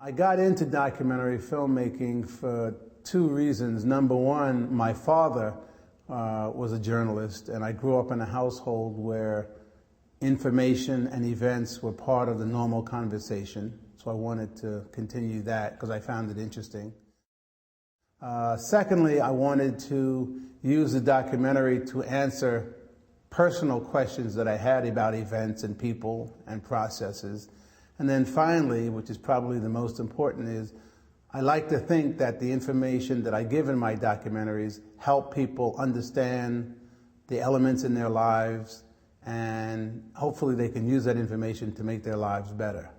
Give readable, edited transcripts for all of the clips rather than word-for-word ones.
I got into documentary filmmaking for two reasons. Number one, my father was a journalist, and I grew up in a household where information and events were part of the normal conversation. So I wanted to continue that because I found it interesting. Secondly, I wanted to use the documentary to answer personal questions that I had about events and people and processes. And then finally, which is probably the most important, is I like to think that the information that I give in my documentaries help people understand the elements in their lives, and hopefully they can use that information to make their lives better.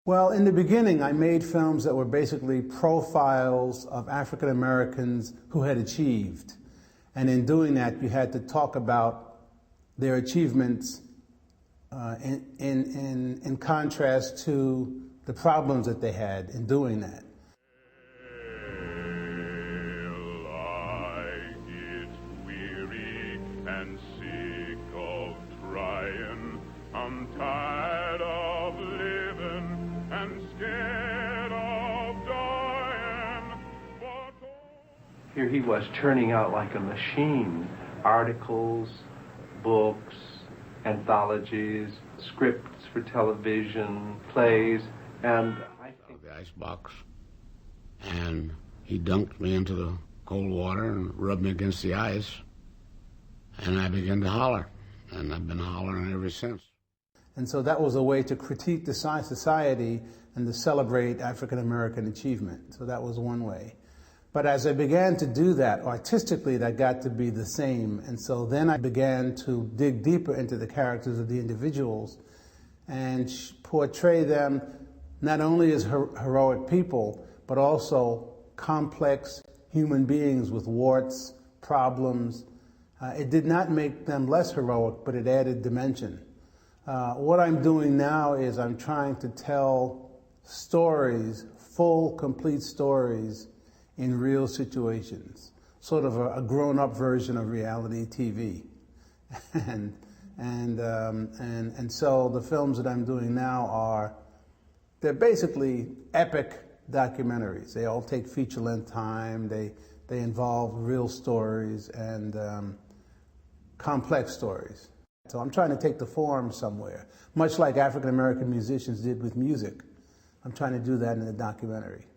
Well, in the beginning, I made films that were basically profiles of African Americans who had achieved. And in doing that, you had to talk about their achievements in contrast to the problems that they had in doing that. I get weary and sick of trying. I'm tired of living and scared of dying. Here he was churning out like a machine, articles, books, anthologies, scripts for television, plays, and I think the icebox, and he dunked me into the cold water and rubbed me against the ice, and I began to holler, and I've been hollering ever since. And so that was a way to critique the society and to celebrate African American achievement. So that was one way. But as I began to do that, artistically, that got to be the same. And so then I began to dig deeper into the characters of the individuals and portray them not only as heroic people, but also complex human beings with warts, problems. It did not make them less heroic, but it added dimension. What I'm doing now is I'm trying to tell stories, full, complete stories, in real situations, sort of a grown-up version of reality TV. And so the films that I'm doing now they're basically epic documentaries. They all take feature-length time, they involve real stories and complex stories. So I'm trying to take the form somewhere, much like African-American musicians did with music. I'm trying to do that in a documentary.